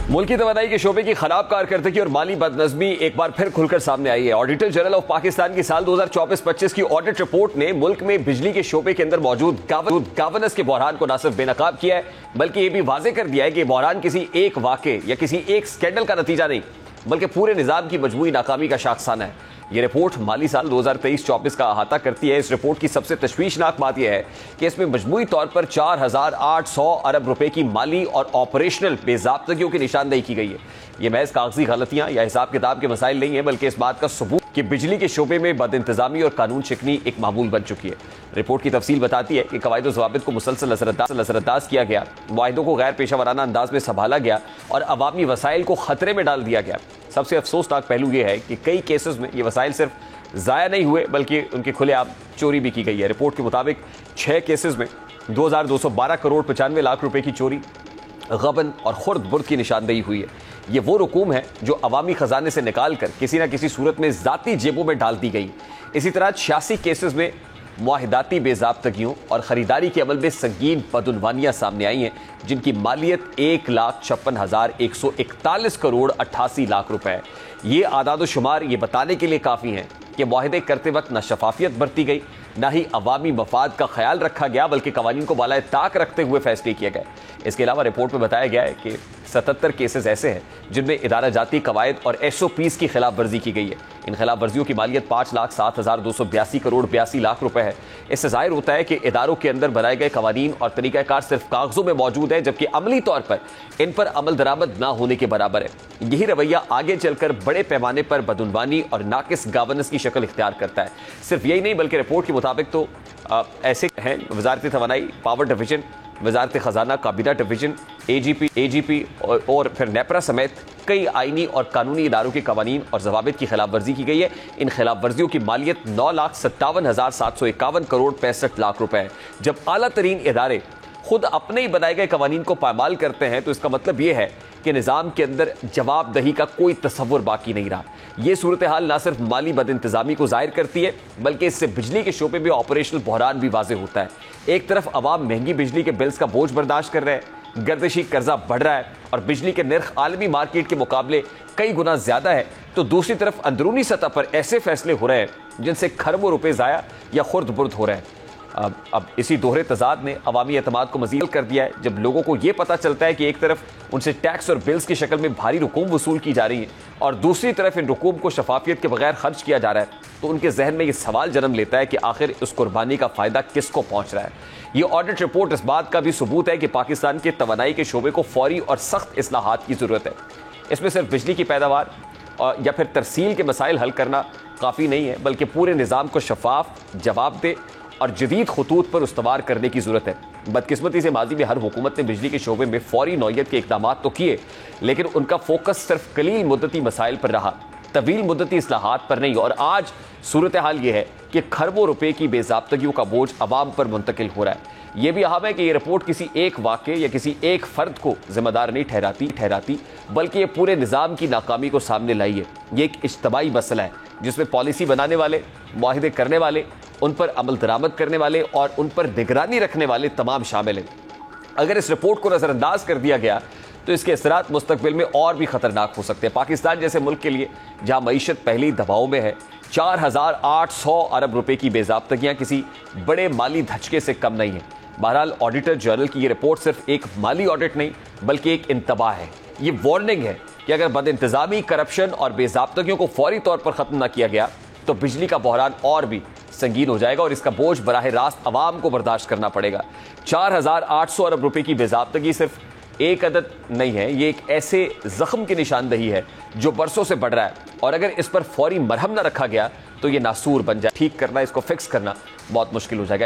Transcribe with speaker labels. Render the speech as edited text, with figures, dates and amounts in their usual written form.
Speaker 1: मुल्की तवानाई के शोबे की खराब कारकर्दगी और माली बदनज़मी एक बार फिर खुलकर सामने आई है। ऑडिटर जनरल ऑफ पाकिस्तान की साल 2024-25 की ऑडिट रिपोर्ट ने मुल्क में बिजली के शोबे के अंदर मौजूद गवर्नेंस के बहरान को न सिर्फ बेनकाब किया है, बल्कि यह भी वाजे कर दिया है कि बहरान किसी एक वाक़े या किसी एक स्कैंडल का नतीजा नहीं, बल्कि पूरे निज़ाम की मजमूई नाकामी का शाखसाना है। यह रिपोर्ट माली साल 2023-24 का अहाता करती है। इस रिपोर्ट की सबसे तशवीशनाक बात यह है कि इसमें मजमूई तौर पर 4,800 अरब रुपए की माली और ऑपरेशनल बेज़ाब्तगियों की निशानदेही की गई है। यह महज कागजी गलतियां या हिसाब किताब के मसाइल नहीं है, बल्कि इस बात का सबूत कि बिजली के शोबे में बदइंतजामी और कानून शिकनी एक मामूल बन चुकी है। रिपोर्ट की तफसील बताती है कि कवायद ज़वाबित को मुसलसल असरअंदाज किया गया, मुआहिदों को गैर पेशा वराना अंदाज में संभाला गया और अवामी वसाइल को खतरे में डाल दिया गया। सबसे अफसोसनाक पहलू यह है कि कई केसेस में ये वसाइल सिर्फ ज़ाया नहीं हुए, बल्कि उनकी खुलेआम चोरी भी की गई है। रिपोर्ट के मुताबिक 6 केसेस में 2,212 करोड़ 95 लाख रुपए की चोरी, गबन और खुर्द बुर्द की निशानदेही हुई है। ये वो रकूम है जो अवामी खजाने से निकाल कर किसी न किसी सूरत में ज़ाती जेबों में डाल दी गई। इसी तरह 86 केसेस में मुआहिदाती बेज़ाब्तगियों और ख़रीदारी के अमल में संगीन बदउनवानियाँ सामने आई हैं, जिनकी मालियत 1,56,141 करोड़ 88 लाख रुपए है। ये आदाद शुमार ये बताने के लिए काफ़ी हैं कि मुआहिदे करते वक्त न शफाफियत बरती गई, ना ही अवामी मफाद का ख्याल रखा गया, बल्कि कवानीन को बालाए ताक रखते हुए फैसले किए गए। इसके अलावा रिपोर्ट में बताया गया है कि 77 केसेस ऐसे हैं जिनमें इदारा जाती कवायद और SOPs की खिलाफ वर्जी की गई है। इन खिलाफ वर्जियों की मालियत 5,07,282 करोड़ 82 लाख रुपए है। इससे जाहिर होता है कि इदारों के अंदर बनाए गए कवानीन और तरीक़ाकार सिर्फ कागजों में मौजूद है, जबकि अमली तौर पर इन पर अमल दरामद ना होने के बराबर है। यही रवैया आगे चलकर बड़े पैमाने पर बदउनवानी और नाकिस गवर्नेंस की शक्ल इख्तियार करता है। सिर्फ यही नहीं, बल्कि रिपोर्ट के मुताबिक तो ऐसे हैं वजारत तवानाई, पावर डिवीजन, वजारत खजाना, काबीना डिवीजन, AGP और फिर नेपरा समेत कई आईनी और कानूनी इदारों के कवानीन और जवाबित की खिलाफ वर्जी की गई है। इन खिलाफ वर्जियों की मालियत 9,57,751 करोड़ 65 लाख रुपए है। जब आला तरीन इदारे खुद अपने ही बनाए गए कवानीन को पामाल करते हैं, तो इसका मतलब यह है कि निज़ाम के अंदर जवाबदही का कोई तसव्वुर बाकी नहीं रहा। यह सूरत हाल न सिर्फ माली बदइंतजामी को जाहिर करती है, बल्कि इससे बिजली के शोबे में ऑपरेशनल बहरान भी वाज़ेह होता है। एक तरफ अवाम महंगी बिजली के बिल्स का बोझ बर्दाश्त कर रहे हैं, गर्दिशी कर्जा बढ़ रहा है और बिजली के नर्ख आलमी मार्केट के मुकाबले कई गुना ज्यादा है, तो दूसरी तरफ अंदरूनी सतह पर ऐसे फैसले हो रहे हैं जिनसे खरबों रुपए ज़ाया या खुर्द बुर्द हो रहे हैं। अब इसी दोहरे तजाद ने अवामी एतमाद को मज़ीद कर दिया है। जब लोगों को यह पता चलता है कि एक तरफ उनसे टैक्स और बिल्स की शक्ल में भारी रकूम वसूल की जा रही है और दूसरी तरफ इन रकूम को शफाफियत के बगैर खर्च किया जा रहा है, तो उनके जहन में यह सवाल जन्म लेता है कि आखिर उस कुर्बानी का फ़ायदा किसको पहुँच रहा है। ये ऑडिट रिपोर्ट इस बात का भी सबूत है कि पाकिस्तान के तवानाई के शोबे को फौरी और सख्त इस्लाहात की ज़रूरत है। इसमें सिर्फ बिजली की पैदावार या फिर तरसील के मसाइल हल करना काफ़ी नहीं है, बल्कि पूरे निज़ाम को शफाफ, जवाबदेह और जदीद खतूत पर उस्तवार करने की ज़रूरत है। बदकिस्मती से माजी में हर हुकूमत ने बिजली के शोबे में फौरी नौयत के इक़दाम तो किए, लेकिन उनका फोकस सिर्फ कलील मुद्दती मसाइल पर रहा, तवील मुद्दती इस्लाहात पर नहीं। और आज सूरत हाल ये है कि खरबों रुपए की बेज़ाब्तगियों का बोझ अवाम पर मुंतकिल हो रहा है। यह भी अहम है कि यह रिपोर्ट किसी एक वाक़े या किसी एक फ़र्द को जिम्मेदार नहीं ठहराती, बल्कि ये पूरे निज़ाम की नाकामी को सामने लाई है। ये एक इज्तमाई मसला है जिसमें पॉलिसी बनाने वाले, मुआहिदे करने वाले, उन पर अमल दरामद करने वाले और उन पर निगरानी रखने वाले तमाम शामिल हैं। अगर इस रिपोर्ट को नज़रअंदाज कर दिया गया तो इसके असरात मुस्तकबिल में और भी ख़तरनाक हो सकते हैं। पाकिस्तान जैसे मुल्क के लिए जहाँ मईशत पहले ही दबाव में है, 4,800 अरब रुपए की बेज़ाब्तगियाँ किसी बड़े माली धचके से कम नहीं है। बहरहाल ऑडिटर जनरल की ये रिपोर्ट सिर्फ एक माली ऑडिट नहीं, बल्कि एक इंतबाह है। ये वार्निंग है कि अगर बदइंतजामी, करप्शन और बेज़ाब्तगियों को फौरी तौर पर ख़त्म न किया गया तो बिजली का बहरान और भी संगीन हो जाएगा और इसका बोझ बराह रास्त अवाम को बर्दाश्त करना पड़ेगा। 4,800 अरब रुपए की बेज़ाब्तगी सिर्फ एक अदद नहीं है, ये एक ऐसे जख्म की निशानदही है जो बरसों से बढ़ रहा है, और अगर इस पर फौरी मरहम न रखा गया तो ये नासूर बन जाए। ठीक करना, इसको फिक्स करना बहुत मुश्किल हो जाएगा।